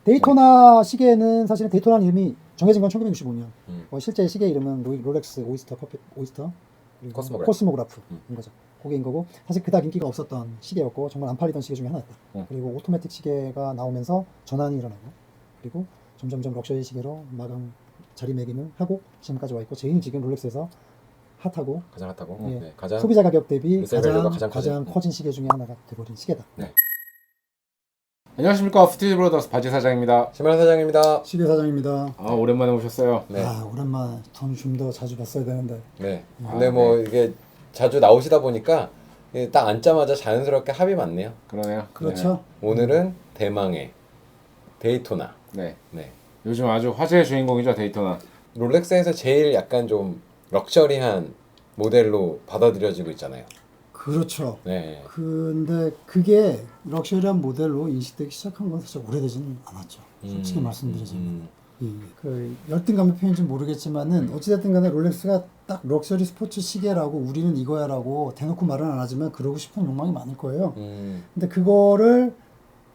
데이토나 시계는 사실은 데이토나는 이름이 정해진 건 1965년. 실제 시계 이름은 롤렉스 오이스터 코스모그라프인 거죠. 고게인 거고, 사실 그닥 인기가 없었던 시계였고 정말 안 팔리던 시계 중에 하나였다. 그리고 오토매틱 시계가 나오면서 전환이 일어나고, 그리고 점점점 럭셔리 시계로 마감 자리매김을 하고 지금까지 와 있고, 제일 지금 롤렉스에서 핫하고 가장 핫하고 예, 네, 가장 소비자 가격 대비 밸류가 가장 커진 시계 중에 하나가 되버린 시계다. 네. 안녕하십니까, 스티드 브로더스 바지 사장입니다. 심한 사장입니다. 시계 사장입니다. 아, 오랜만에 오셨어요. 네. 오랜만에 돈 좀 더 자주 봤어야 되는데. 네. 근데 뭐 이게 자주 나오시다 보니까 딱 앉자마자 자연스럽게 합이 맞네요. 그러네요. 그렇죠. 오늘은 대망의 데이토나. 네. 네. 요즘 아주 화제의 주인공이죠, 데이토나. 롤렉스에서 제일 약간 좀 럭셔리한 모델로 받아들여지고 있잖아요. 그렇죠. 네. 근데 그게 럭셔리한 모델로 인식되기 시작한 건 사실 오래되지는 않았죠. 솔직히 말씀드리자면. 그 열등감의 표현인지 모르겠지만은 어찌됐든 간에 롤렉스가 딱 럭셔리 스포츠 시계라고 우리는 이거야라고 대놓고 말은 안 하지만 그러고 싶은 욕망이 많을 거예요. 근데 그거를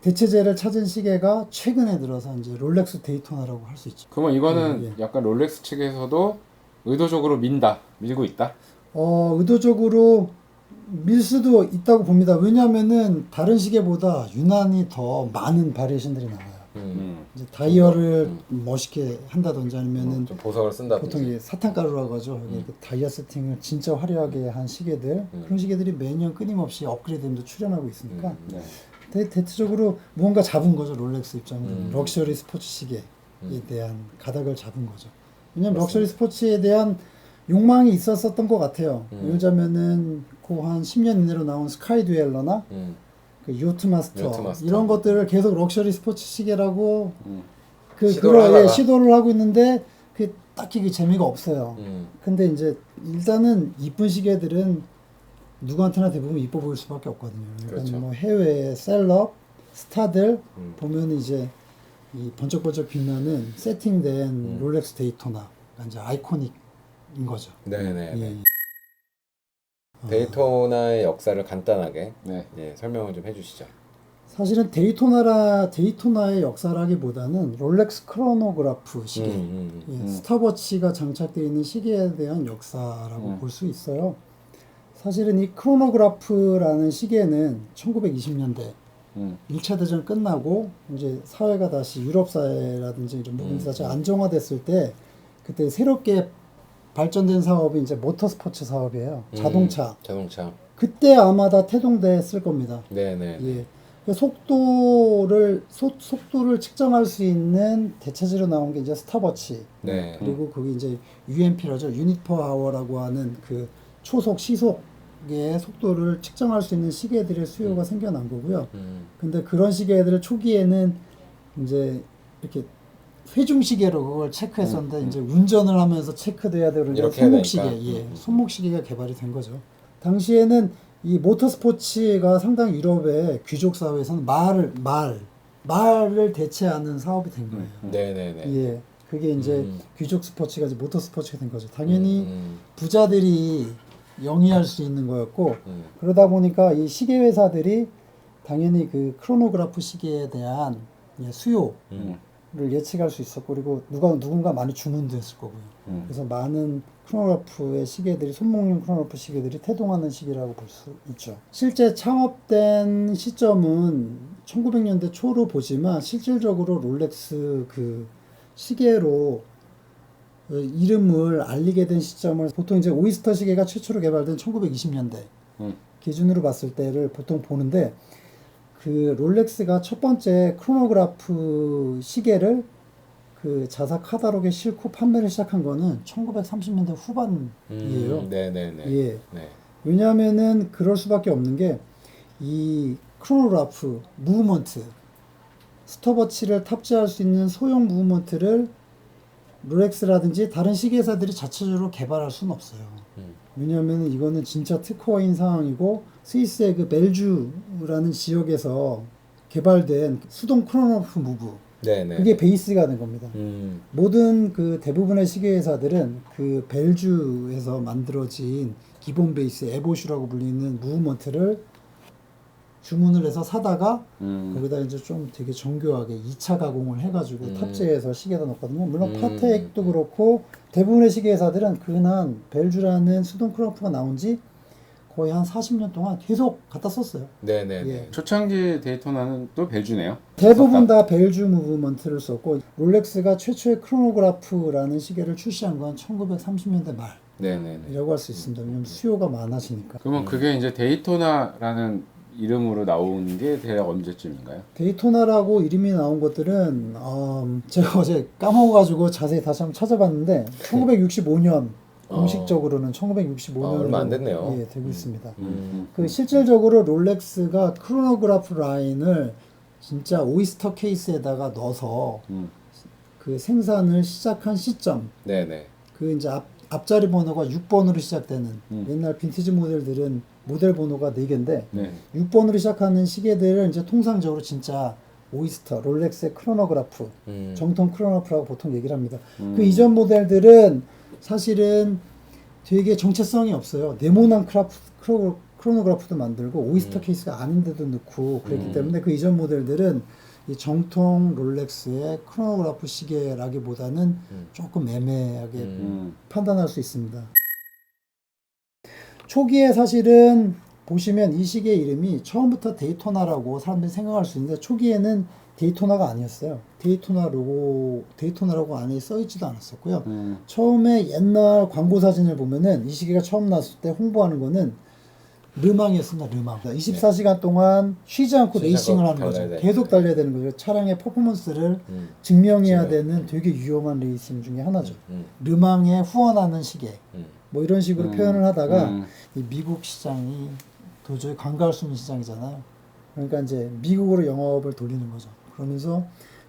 대체제를 찾은 시계가 최근에 들어서 이제 롤렉스 데이토나라고 할 수 있죠. 그러면 이거는 약간 롤렉스 측에서도 의도적으로 밀고 있다? 의도적으로 밀 수도 있다고 봅니다. 왜냐하면은 다른 시계보다 유난히 더 많은 바리에이션들이 나와요. 이제 다이얼을 멋있게 한다든지 아니면은 좀 보석을 쓴다든지. 보통 이게 사탕가루라고 하죠. 이렇게 다이아 세팅을 진짜 화려하게 한 시계들, 그런 시계들이 매년 끊임없이 업그레이드도 출연하고 있으니까 대체적으로 무언가 잡은 거죠. 롤렉스 입장은 럭셔리 스포츠 시계에 대한 가닥을 잡은 거죠. 왜냐면 럭셔리 스포츠에 대한 욕망이 있었던 것 같아요. 예를 들자면은 그 한 10년 이내로 나온 스카이 듀엘러나 그 요트 마스터 이런 것들을 계속 럭셔리 스포츠 시계라고 시도를 하고 있는데 그 딱히 그 재미가 없어요. 근데 이제 일단은 이쁜 시계들은 누구한테나 대부분 이뻐 보일 수밖에 없거든요. 그러니까 그렇죠. 뭐 해외 셀럽 스타들 보면 이제 이 번쩍번쩍 빛나는 세팅된 롤렉스 데이토나 이제 아이코닉인 거죠. 네네. 예. 데이토나의 역사를 간단하게 네. 설명을 좀 해주시죠. 사실은 데이토나의 역사라기보다는 롤렉스 크로노그라프 시계, 스탑워치가 장착되어 있는 시계에 대한 역사라고 볼 수 있어요. 사실은 이 크로노그라프라는 시계는 1920년대 1차 대전 끝나고 이제 사회가 다시 유럽 사회라든지 이런 부분이 다시 안정화됐을 때 그때 새롭게 발전된 사업이 이제 모터스포츠 사업이에요. 자동차. 그때 아마 다 태동됐을 겁니다. 네네. 예. 속도를 측정할 수 있는 대체제로 나온 게 이제 스탑워치. 네. 그리고 그게 이제 UMP라죠. 유닛 퍼 아워라고 하는 그 초속, 시속의 속도를 측정할 수 있는 시계들의 수요가 생겨난 거고요. 근데 그런 시계들을 초기에는 이제 이렇게 회중시계로 그걸 체크했었는데 이제 운전을 하면서 체크돼야 되는 손목시계, 손목시계가 개발이 된 거죠. 당시에는 이 모터스포츠가 상당히 유럽의 귀족 사회에서는 말을 대체하는 사업이 된 거예요. 네네네. 예, 그게 이제 귀족 스포츠가 이제 모터스포츠가 된 거죠. 당연히 부자들이 영위할 수 있는 거였고 그러다 보니까 이 시계 회사들이 당연히 그 크로노그라프 시계에 대한 수요 를 예측할 수 있었고 그리고 누군가 많이 주문도 했을 거고요. 그래서 많은 크로노그래프의 시계들이 손목용 크로노그래프 시계들이 태동하는 시기라고 볼 수 있죠. 실제 창업된 시점은 1900년대 초로 보지만 실질적으로 롤렉스 그 시계로 이름을 알리게 된 시점을 보통 이제 오이스터 시계가 최초로 개발된 1920년대 기준으로 봤을 때를 보통 보는데 그 롤렉스가 첫 번째 크로노그라프 시계를 그 자사 카탈로그에 싣고 판매를 시작한 거는 1930년대 후반이에요. 네네네. 예. 네. 왜냐하면은 그럴 수밖에 없는 게 이 크로노그라프 무브먼트 스톱워치를 탑재할 수 있는 소형 무브먼트를 롤렉스라든지 다른 시계사들이 자체적으로 개발할 수는 없어요. 왜냐하면 이거는 진짜 특허인 상황이고 스위스의 그 벨주라는 지역에서 개발된 수동 크로노그래프 무브 네네. 그게 베이스가 된 겁니다. 모든 그 대부분의 시계 회사들은 그 벨주에서 만들어진 기본 베이스 에보슈라고 불리는 무브먼트를 주문을 해서 사다가 거기다 이제 좀 되게 정교하게 2차 가공을 해가지고 탑재해서 시계에다 넣거든요. 물론 파텍도 그렇고 대부분의 시계 회사들은 근한 벨주라는 수동 크로노그래프가 나온 지 거의 한 40년 동안 계속 갖다 썼어요. 네네네. 예. 초창기 데이토나는 또 벨주네요. 대부분 다 벨주 무브먼트를 썼고 롤렉스가 최초의 크로노그래프라는 시계를 출시한 건 1930년대 네네네. 말이라고 할 수 있습니다. 왜냐면 수요가 많아지니까. 그러면 그게 이제 데이토나라는 이름으로 나온 게 대략 언제쯤인가요? 데이토나라고 이름이 나온 것들은 제가 어제 까먹어가지고 자세히 다시 한번 찾아봤는데 1965년 공식적으로는 1965년으로 얼마 안 됐네요. 예, 되고 있습니다. 그 실질적으로 롤렉스가 크로노그래프 라인을 진짜 오이스터 케이스에다가 넣어서 그 생산을 시작한 시점, 네네. 그 이제 앞자리 번호가 6번으로 시작되는 옛날 빈티지 모델들은 모델 번호가 4개인데 네. 6번으로 시작하는 시계들을 이제 통상적으로 진짜 오이스터, 롤렉스의 크로노그래프, 정통 크로노그래프라고 보통 얘기를 합니다. 그 이전 모델들은 사실은 되게 정체성이 없어요. 네모난 크로노그래프도 만들고 오이스터 케이스가 아닌데도 넣고 그랬기 때문에 그 이전 모델들은 이 정통 롤렉스의 크로노그래프 시계라기보다는 조금 애매하게 판단할 수 있습니다. 초기에 사실은 보시면 이 시계 이름이 처음부터 데이토나라고 사람들이 생각할 수 있는데 초기에는 데이토나가 아니었어요. 데이토나라고 안에 써있지도 않았었고요. 처음에 옛날 광고 사진을 보면은 이 시계가 처음 나왔을 때 홍보하는 거는 르망이었습니다. 르망. 24시간 동안 쉬지 않고 레이싱을 하는 거죠. 계속 달려야 되는 거죠. 차량의 퍼포먼스를 증명해야 되는 되게 위험한 레이싱 중에 하나죠. 르망에 후원하는 시계. 뭐 이런 식으로 표현을 하다가 이 미국 시장이 도저히 관가할 수 없는 시장이잖아요. 그러니까 이제 미국으로 영업을 돌리는 거죠. 그러면서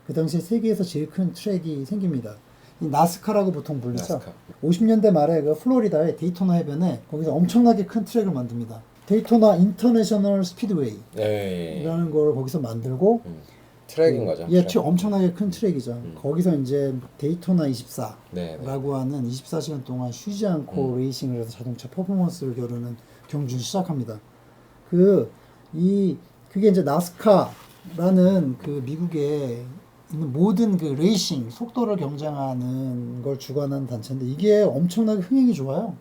그 당시에 세계에서 제일 큰 트랙이 생깁니다. 이 나스카라고 보통 불리죠. 나스카. 50년대 말에 그 플로리다의 데이토나 해변에 거기서 엄청나게 큰 트랙을 만듭니다. 데이토나 인터내셔널 스피드웨이라는 네. 걸 거기서 만들고 트랙인 거죠. 예, 트랙. 엄청나게 큰 트랙이죠. 거기서 이제 데이토나 24라고 네네. 하는 24시간 동안 쉬지 않고 레이싱을 해서 자동차 퍼포먼스를 겨루는 경주를 시작합니다. 그게 이제 나스카라는 그 미국에 있는 모든 그 레이싱 속도를 경쟁하는 걸 주관하는 단체인데 이게 엄청나게 흥행이 좋아요.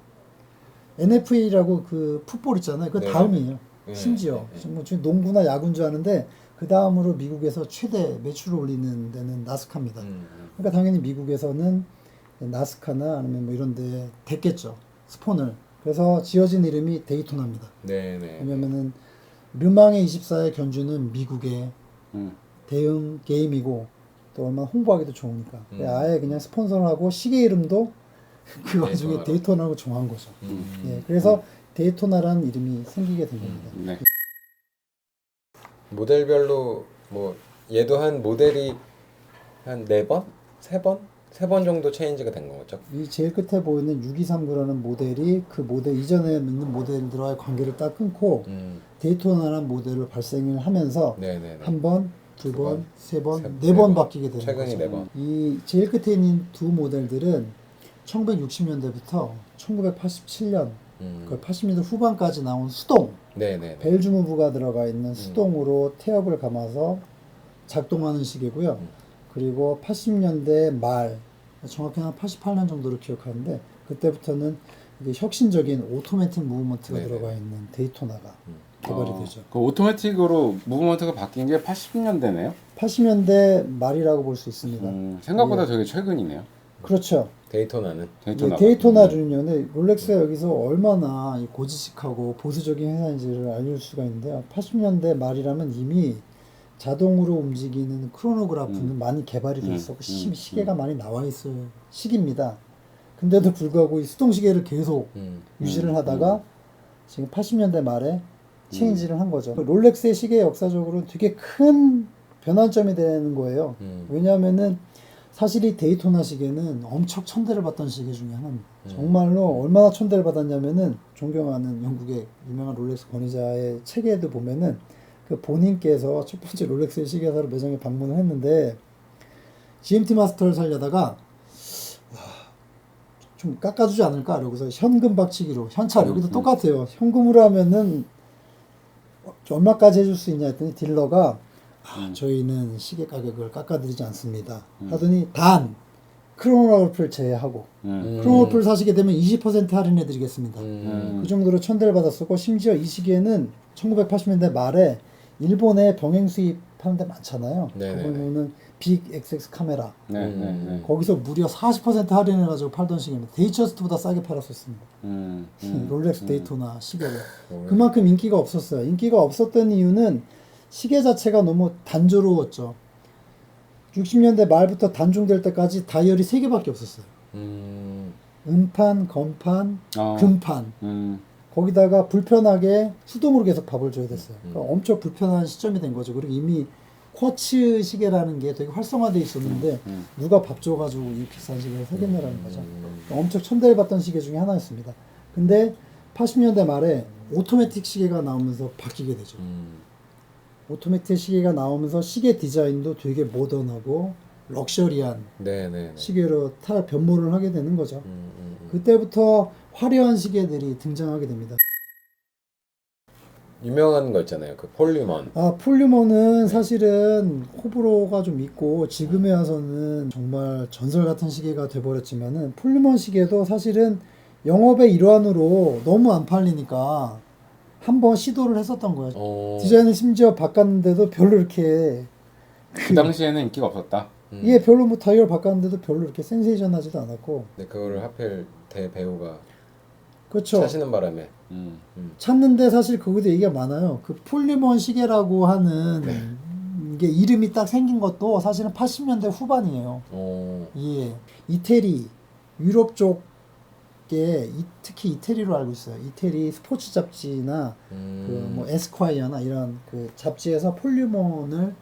NFL이라고 그 풋볼 있잖아요. 그 네. 다음이에요. 네. 심지어 네. 지금 지금 농구나 야구인 줄 아는데 그 다음으로 미국에서 최대 매출을 올리는 데는 나스카입니다. 그러니까 당연히 미국에서는 나스카나 아니면 뭐 이런 데 됐겠죠. 스폰을. 그래서 지어진 이름이 데이토나입니다. 네네. 왜냐면은 르망의 24의 견주는 미국의 대응 게임이고 또 얼마나 홍보하기도 좋으니까 아예 그냥 스폰서를 하고 시계 이름도 그 와중에 데이토나라고 정한 거죠. 예, 그래서 데이토나라는 이름이 생기게 된 겁니다. 네. 모델별로 뭐 얘도 한 모델이 한 4번? 3번? 3번 정도 체인지가 된 거죠. 이 제일 끝에 보이는 6239라는 모델이 그 모델 이전에 있는 모델들과의 관계를 딱 끊고 데이토나라는 모델을 발생을 하면서 네네네. 한 번, 두 번, 세 번, 세- 네 번 바뀌게 되는 최근이 거죠. 4번. 이 제일 끝에 있는 두 모델들은 1960년대부터 1987년, 거의 80년대 후반까지 나온 수동, 네네네. 벨 주무브가 들어가 있는 수동으로 태엽을 감아서 작동하는 시계고요. 그리고 80년대 말, 정확히 한 88년 정도를 기억하는데 그때부터는 이게 혁신적인 오토매틱 무브먼트가 네네. 들어가 있는 데이토나가 개발이 되죠. 그 오토매틱으로 무브먼트가 바뀐 게 80년대네요. 80년대 말이라고 볼 수 있습니다. 생각보다 되게 최근이네요. 그렇죠. 데이토나는. 데이토나가. 데이토나는요. 근데 롤렉스가 여기서 얼마나 이 고지식하고 보수적인 회사인지를 알 수가 있는데요. 80년대 말이라면 이미 자동으로 움직이는 크로노그래프는 많이 개발이 돼 있었고 시계가 많이 나와 있을 시기입니다. 근데도 불구하고 이 수동시계를 계속 유지를 하다가 지금 80년대 말에 체인지를 한 거죠. 롤렉스의 시계 역사적으로 되게 큰 변환점이 되는 거예요. 왜냐하면은 사실 이 데이토나 시계는 엄청 천대를 받던 시계 중에 하나입니다. 정말로 얼마나 천대를 받았냐면은 존경하는 영국의 유명한 롤렉스 권위자의 책에도 보면은 그 본인께서 첫 번째 롤렉스의 시계사로 매장에 방문을 했는데 GMT 마스터를 살려다가 좀 깎아주지 않을까? 그러고서 현금 박치기로 현찰 여기도 똑같아요. 현금으로 하면은 얼마까지 해줄 수 있냐 했더니 딜러가 저희는 시계 가격을 깎아드리지 않습니다. 하더니 단 크로노그래프를 제외하고 크로노그래프를 사시게 되면 20% 할인해드리겠습니다. 그 정도로 천대를 받았었고 심지어 이 시계는 1980년대 말에 일본에 병행 수입하는 데 많잖아요. 네네네. 그거는 빅 XX 카메라 네. 거기서 무려 40% 할인해가지고 팔던 시계입니다. 데이처스트보다 싸게 팔았었습니다. 롤렉스 데이토나 시계를. 그만큼 인기가 없었어요. 인기가 없었던 이유는 시계 자체가 너무 단조로웠죠. 60년대 말부터 단종될 때까지 다이얼이 3개밖에 없었어요. 음판, 건판, 금판. 거기다가 불편하게 수동으로 계속 밥을 줘야 됐어요. 그러니까 엄청 불편한 시점이 된 거죠. 그리고 이미 쿼츠 시계라는 게 되게 활성화되어 있었는데 누가 밥 줘가지고 이 비싼 시계를 사겠냐라는 거죠. 그러니까 엄청 천대를 받던 시계 중에 하나였습니다. 근데 80년대 말에 오토매틱 시계가 나오면서 바뀌게 되죠. 오토매틱 시계가 나오면서 시계 디자인도 되게 모던하고 럭셔리한 네네. 시계로 변모를 하게 되는 거죠. 그때부터 화려한 시계들이 등장하게 됩니다. 유명한 거 있잖아요. 그 폴리먼. 폴리머는 사실은 호불호가 좀 있고 지금에 와서는 정말 전설 같은 시계가 돼버렸지만은 폴리먼 시계도 사실은 영업의 일환으로 너무 안 팔리니까 한번 시도를 했었던 거예요. 디자인을 심지어 바꿨는데도 별로 이렇게 그 당시에는 인기가 없었다. 별로 뭐 다이얼 바꿨는데도 별로 이렇게 센세이션하지도 않았고. 네, 그거를 하필 대배우가 그렇죠. 차시는 바람에 찾는데 사실 거기도 얘기가 많아요. 그 폴리먼 시계라고 하는 게 이름이 딱 생긴 것도 사실은 80년대 후반이에요. 예, 이태리 유럽 쪽에 특히 이태리로 알고 있어요. 이태리 스포츠 잡지나 그 뭐 에스콰이어나 이런 그 잡지에서 폴리먼을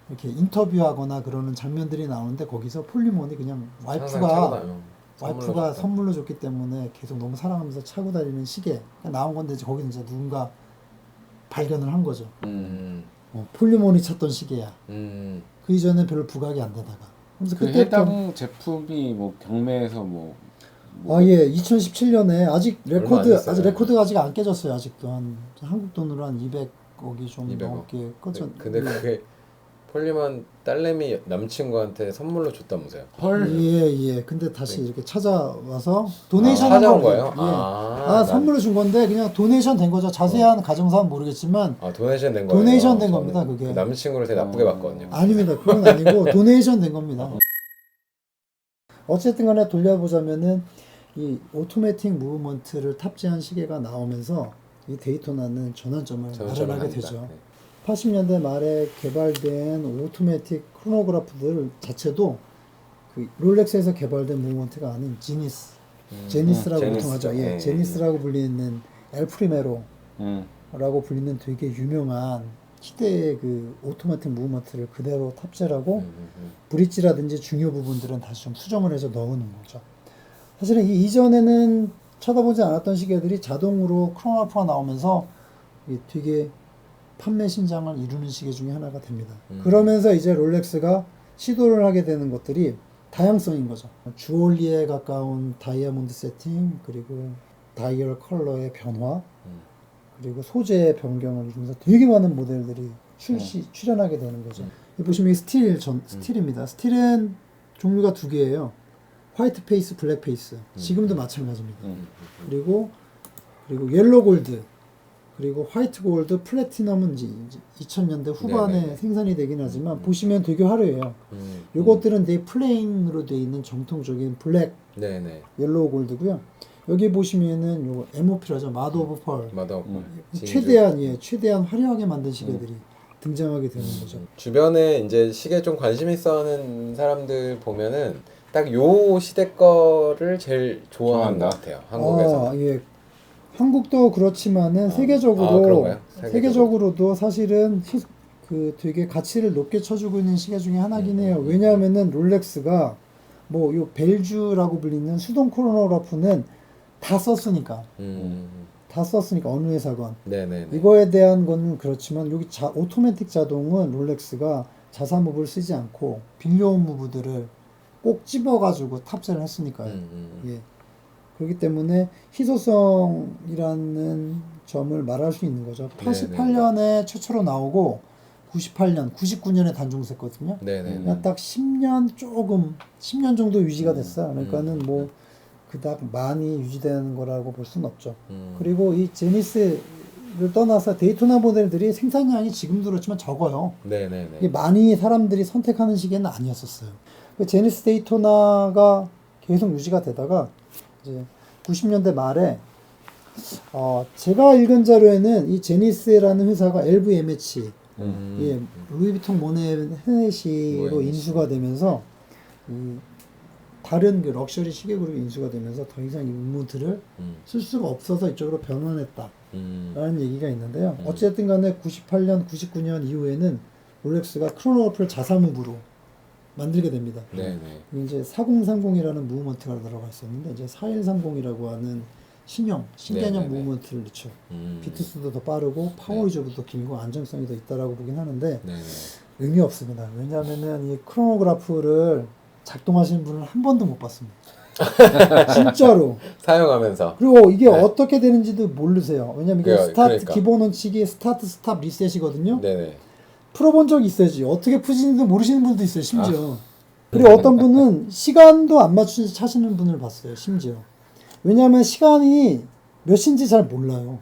이렇게 인터뷰하거나 그러는 장면들이 나오는데 거기서 폴리먼이 그냥 와이프가 선물로 줬기 때문에 계속 너무 사랑하면서 차고 다니는 시계 나온 건데 이제 거기는 이제 누군가 발견을 한 거죠. 폴리몬이 찾던 시계야. 그 이전에 별로 부각이 안 되다가. 그래서 그 해당 제품이 뭐 경매에서 예, 2017년에 아직 얼마 안 됐어요. 레코드가 아직 안 깨졌어요. 아직도 한국 돈으로 한 200억이 좀 200억. 넘게 꺼졌. 근데 그게 폴리먼 딸내미 남친구한테 선물로 줬다면서요? 헐. 예. 근데 다시 이렇게 찾아와서 도네이션 한 찾아온 거예요. 거예요? 선물로 준 건데 그냥 도네이션 된 거죠. 자세한 가정사는 모르겠지만 도네이션 된 거예요? 도네이션 된 겁니다. 그게. 그 남친구를 되게 나쁘게 봤거든요. 아닙니다. 그건 아니고 도네이션 된 겁니다. 어쨌든 간에 돌려보자면은 이 오토매틱 무브먼트를 탑재한 시계가 나오면서 이 데이토나는 전환점을 마련하게 되죠. 80년대 말에 개발된 오토매틱 크로노그래프들 자체도 그 롤렉스에서 개발된 무브먼트가 아닌 제니스라고 보통 하죠. 제니스라고 불리는 엘프리메로라고 불리는 되게 유명한 시대의 그 오토매틱 무브먼트를 그대로 탑재를 하고 브릿지라든지 중요 부분들은 다시 좀 수정을 해서 넣는 거죠. 사실은 이 이전에는 쳐다보지 않았던 시계들이 자동으로 크로노그래프가 나오면서 되게 판매 신장을 이루는 시계 중에 하나가 됩니다. 그러면서 이제 롤렉스가 시도를 하게 되는 것들이 다양성인 거죠. 주얼리에 가까운 다이아몬드 세팅, 그리고 다이얼 컬러의 변화, 그리고 소재의 변경을 이루면서 되게 많은 모델들이 출연하게 되는 거죠. 보시면 스틸입니다. 스틸은 종류가 2개예요. 화이트 페이스, 블랙 페이스. 지금도 마찬가지입니다. 그리고 옐로 골드, 그리고 화이트 골드, 플래티넘은 이제 2000년대 후반에 네네. 생산이 되긴 하지만 보시면 되게 화려해요. 요것들은 되게 플레인으로 되어 있는 정통적인 블랙 옐로우 골드고요. 여기 보시면은 요 MOP라죠. 마더 오브 펄. 최대한 화려하게 만든 시계들이 등장하게 되는 거죠. 주변에 이제 시계 좀 관심 있어 하는 사람들 보면은 딱 요 시대 거를 제일 좋아하는 것 같아요. 한국에서. 예. 한국도 그렇지만은 세계적으로도 사실은 그 되게 가치를 높게 쳐주고 있는 시계 중에 하나긴 해요. 왜냐하면은 롤렉스가 뭐 요 벨주라고 불리는 수동 크로노그래프는 다 썼으니까 어느 회사건 이거에 대한 건 그렇지만 여기 오토매틱 자동은 롤렉스가 자사 무브를 쓰지 않고 빌려온 무브들을 꼭 집어가지고 탑재를 했으니까요. 예. 그렇기 때문에 희소성이라는 점을 말할 수 있는 거죠. 88년에 최초로 나오고 98년, 99년에 단종됐거든요. 네네. 그냥 딱 10년 정도 유지가 됐어요. 그러니까는 뭐 그닥 많이 유지되는 거라고 볼 수는 없죠. 그리고 이 제니스를 떠나서 데이토나 모델들이 생산량이 지금도 그렇지만 적어요. 네네네. 이게 많이 사람들이 선택하는 시기에는 아니었었어요. 그 제니스 데이토나가 계속 유지가 되다가 이제 90년대 말에 제가 읽은 자료에는 이 제니스라는 회사가 LVMH, 예, 루이비통 모네 헤네시로 인수가 되면서 다른 그 럭셔리 시계 그룹이 인수가 되면서 더 이상 이 의무들을 쓸 수가 없어서 이쪽으로 변환했다라는 얘기가 있는데요. 어쨌든 간에 98년, 99년 이후에는 롤렉스가 크로노그래프를 자사무브로 만들게 됩니다. 네네. 이제 4030이라는 무브먼트가 들어가 있었는데 이제 4130이라고 하는 신개념 네네네. 무브먼트를 넣죠. 비트수도 더 빠르고 파워 유저도 더 길고 안정성이 더 있다라고 보긴 하는데 네네. 의미 없습니다. 왜냐하면은 이 크로노그래프를 작동하시는 분을 한 번도 못 봤습니다. 진짜로. 사용하면서. 그리고 이게 어떻게 되는지도 모르세요. 왜냐면 이게 그러니까. 기본 원칙이 스타트 스탑 리셋이거든요. 네네. 풀어본 적이 있어야지. 어떻게 푸시는지도 모르시는 분도 있어요. 심지어. 그리고 어떤 분은 시간도 안 맞추시 차시는 분을 봤어요. 심지어. 왜냐하면 시간이 몇인지 잘 몰라요.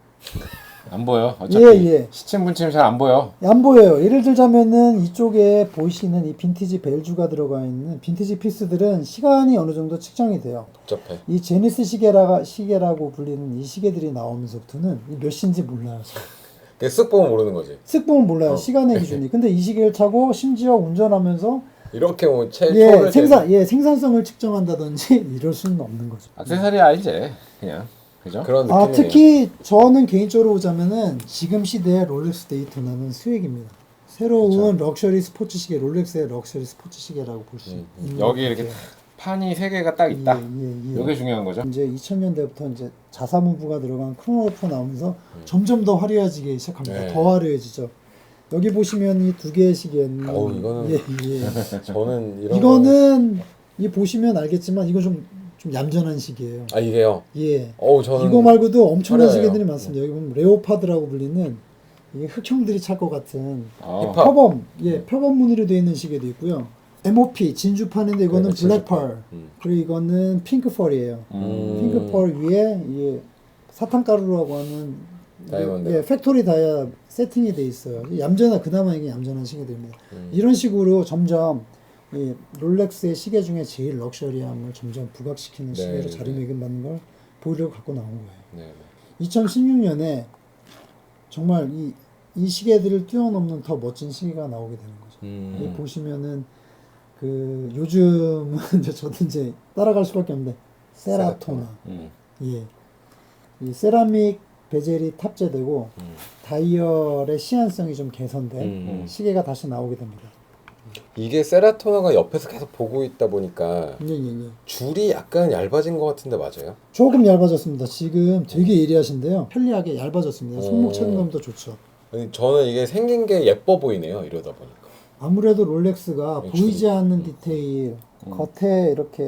안 보여. 어차피 예. 시침 분침 잘 안 보여. 안 보여요. 예를 들자면은 이쪽에 보이시는 이 빈티지 벨주가 들어가 있는 빈티지 피스들은 시간이 어느 정도 측정이 돼요. 복잡해. 이 제니스 시계라고 불리는 이 시계들이 나오면서부터는 이 몇 시인지 몰라요. 그게 쓱 보면 모르는 거지. 쓱 보면 몰라요. 시간의 기준이. 근데 이 시계를 차고 심지어 운전하면서 이렇게 뭐 초를 생산성을 측정한다든지 이럴 수는 없는 거죠. 액세서리야 이제 그냥 그죠? 그런 느낌이네요. 특히 저는 개인적으로 보자면은 지금 시대의 롤렉스 데이토나는 수액입니다. 새로운 럭셔리 스포츠 시계, 롤렉스의 럭셔리 스포츠 시계라고 볼 수 있는 여기 것 이렇게 같아요. 판이 세 개가 딱 있다. 예. 이게 중요한 거죠. 이제 2000년대부터 이제 자사무브가 들어간 크로노그래프 나오면서 점점 더 화려해지기 시작합니다. 네. 더 화려해지죠. 여기 보시면 이 두 개의 시계는 이거는 저는 이거는 이 보시면 알겠지만 이거 좀 얌전한 시계예요. 이게요. 예. 저는 이거 말고도 엄청난 화려해요. 시계들이 많습니다. 여기 보면 레오파드라고 불리는 이게 흑형들이 찰 것 같은 힙합. 표범 무늬로 되어 있는 시계도 있고요. MOP 진주판인데 이거는 네, 블랙펄 그리고 이거는 핑크펄이에요. 핑크펄 위에 이 사탕가루라고 하는 다이아몬드. 팩토리 다이아 세팅이 돼 있어요. 그나마 이게 얌전한 시계들입니다. 이런 식으로 점점 이 롤렉스의 시계 중에 제일 럭셔리함을 점점 부각시키는 시계로 자리매김받는 걸 보이려고 갖고 나온 거예요. 2016년에 정말 이 시계들을 뛰어넘는 더 멋진 시계가 나오게 되는 거죠. 여기 보시면은 그 요즘은 저도 이제 따라갈 수밖에 없는데 세라토나. 예. 이 세라믹 베젤이 탑재되고 다이얼의 시한성이 좀 개선된 시계가 다시 나오게 됩니다. 이게 세라토나가 옆에서 계속 보고 있다 보니까 예. 줄이 약간 얇아진 것 같은데 맞아요? 조금 얇아졌습니다. 지금 되게 예리하신데요. 편리하게 얇아졌습니다. 손목 착용감도 좋죠. 아니, 저는 이게 생긴 게 예뻐 보이네요. 이러다 보니까. 아무래도 롤렉스가 보이지 않는 디테일, 겉에 이렇게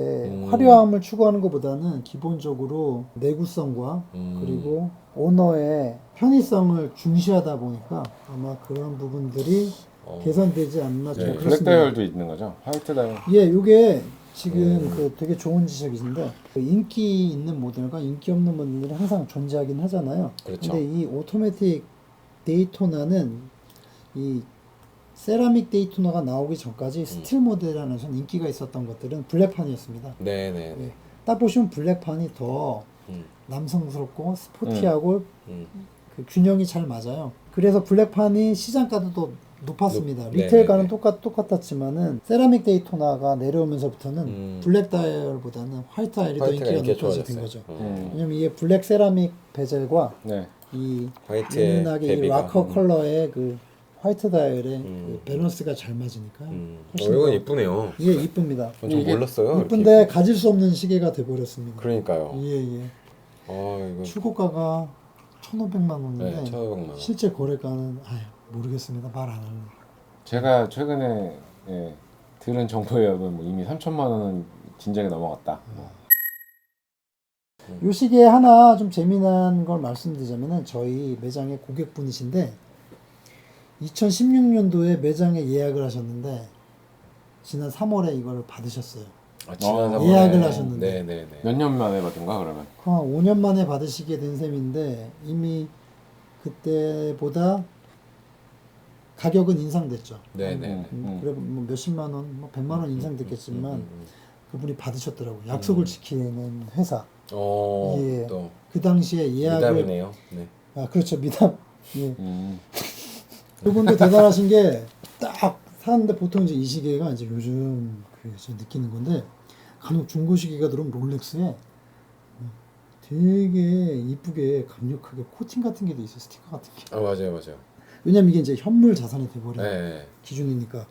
화려함을 추구하는 것보다는 기본적으로 내구성과 그리고 오너의 편의성을 중시하다 보니까 아마 그런 부분들이 개선되지 않나 좀 블랙 그렇습니다. 다이얼도 있는 거죠. 화이트 다이얼. 예, 요게 지금 그 되게 좋은 지적이신데 그 인기 있는 모델과 인기 없는 모델이 항상 존재하긴 하잖아요. 그렇죠. 근데 이 오토매틱 데이토나는 이 세라믹 데이토나가 나오기 전까지 스틸 모델 안에서 인기가 있었던 것들은 블랙판이었습니다. 네네. 예, 딱 보시면 블랙판이 더 남성스럽고 스포티하고 그 균형이 잘 맞아요. 그래서 블랙판이 시장가도 더 높았습니다. 리테일가는 똑같았지만은 세라믹 데이토나가 내려오면서부터는 블랙 다이얼보다는 화이트 다이얼이 더 인기가 높아진 거죠. 왜냐면 이게 블랙 세라믹 베젤과 이 화이트의 은은하게 이 대비가. 락커 컬러의 그 화이트 다이얼의 그 밸런스가 잘 맞으니까 훨씬 이건 더- 이쁘네요. 예, 이쁩니다. 저 몰랐어요. 이쁜데 이렇게. 가질 수 없는 시계가 돼버렸습니다. 그러니까요. 예. 이거 출고가가 1,500만 원인데 네, 1,500만 원. 실제 거래가는 모르겠습니다. 말 안 할래요. 제가 최근에 들은 정보에 의하면 뭐 이미 3천만 원은 진작에 넘어갔다. 요 시기에 하나 좀 재미난 걸 말씀드리자면은 저희 매장의 고객분이신데 2016년도에 매장에 예약을 하셨는데 지난 3월에 이걸 받으셨어요. 지난 어, 3월에 예약을 하셨는데. 네네네. 몇 년 만에 받은가 그러면? 한 5년 만에 받으시게 된 셈인데 이미 그때보다 가격은 인상됐죠. 네네네. 그래 뭐 몇십만 원, 뭐 100만 원 인상됐겠지만 그분이 받으셨더라고요. 약속을 지키는 회사. 예. 또 그 당시에 예약을 미담이네요. 네. 아 그렇죠 미담. 예. 그분도 대단하신 게 딱 사는데 보통 이제 이 시계가 이제 요즘 그 제가 느끼는 건데 간혹 중고 시계가 들어오면 롤렉스에 되게 이쁘게 강력하게 코팅 같은 게 돼 있어요. 스티커 같은 게. 맞아요. 왜냐면 이게 이제 현물 자산이 돼버린 네. 기준이니까.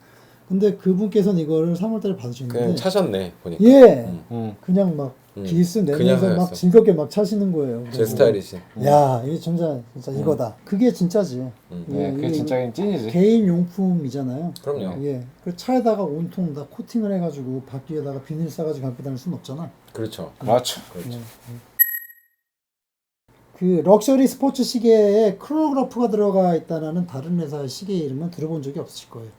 근데 그분께서는 이거를 3월달에 받으셨는데 그냥 차셨네 보니까. 예 그냥 막 기스 그냥 내면서 막 하였어. 즐겁게 막 차시는 거예요. 제 그래서 스타일이지. 야 이게 진짜 이거다. 그게 진짜지. 네, 그게 진짜긴 찐이지. 개인 용품이잖아요. 그럼요. 예. 그 차에다가 온통 다 코팅을 해가지고 바퀴에다가 비닐 싸가지고 갖고 다닐 수는 없잖아. 그렇죠. 그렇죠. 그렇죠. 그 럭셔리 스포츠 시계에 크로노그래프가 들어가 있다는 다른 회사의 시계 이름은 들어본 적이 없으실 거예요.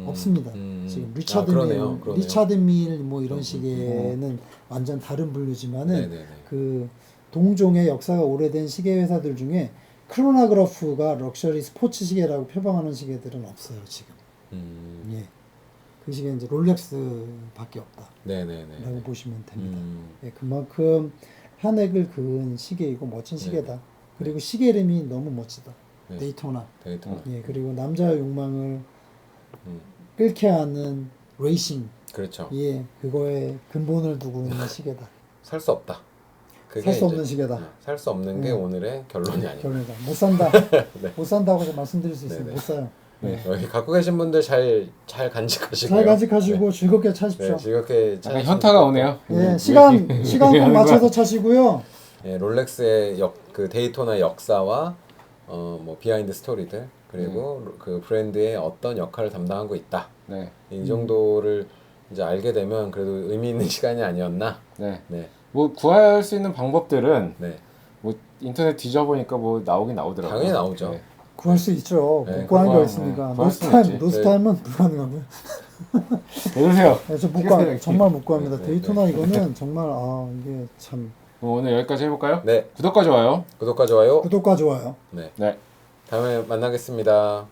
없습니다. 지금 리차드 그러네요. 밀, 리차드 밀 뭐 이런 시계는 완전 다른 분류지만은 네네네. 그 동종의 역사가 오래된 시계 회사들 중에 크로노그래프가 럭셔리 스포츠 시계라고 표방하는 시계들은 없어요 지금. 예. 그 시계 이제 롤렉스밖에 없다라고 네네네. 보시면 됩니다. 예, 그만큼 한 획을 그은 시계이고 멋진 시계다. 그리고 시계 이름이 너무 멋지다. 네. 데이토나. 데이토나. 예, 그리고 남자의 욕망을 끓게 하는 레이싱. 그렇죠. 예, 그거에 근본을 두고 있는 시계다. 살 수 없다. 그게 살 수 이제 없는 시계다. 살 수 없는 게 오늘의 결론이 아니에요. 결론이다. 못 산다. 네. 못 산다고 말씀드릴 수 있어요. 네네. 못 사요. 여기 갖고 계신 분들 잘 간직하시고요. 잘 간직하시고 즐겁게 차십시오. 네, 즐겁게 약간 찾으시면 현타가 좋겠고. 오네요. 예, 시간 꼭 맞춰서 차시고요. 예, 롤렉스의 그 데이토나 역사와 뭐 비하인드 스토리들 그리고 그 브랜드의 어떤 역할을 담당하고 있다. 네. 이 정도를 이제 알게 되면 그래도 의미 있는 시간이 아니었나. 네. 네. 뭐 구할 수 있는 방법들은 네. 뭐 인터넷 뒤져보니까 뭐 나오긴 나오더라고요. 당연히 나오죠. 네. 구할 수 있죠. 네, 못 구하는 거 구할 있으니까. 구할 수는 있지. 노스타임은 불가능하고요. 이러세요. 네, 저못 구하, 정말 못 구합니다. 네, 데이토나 이거는 정말 이게 참 그럼 오늘 여기까지 해볼까요? 네. 구독과 좋아요. 구독과 좋아요. 구독과 좋아요. 네. 네. 다음에 만나겠습니다.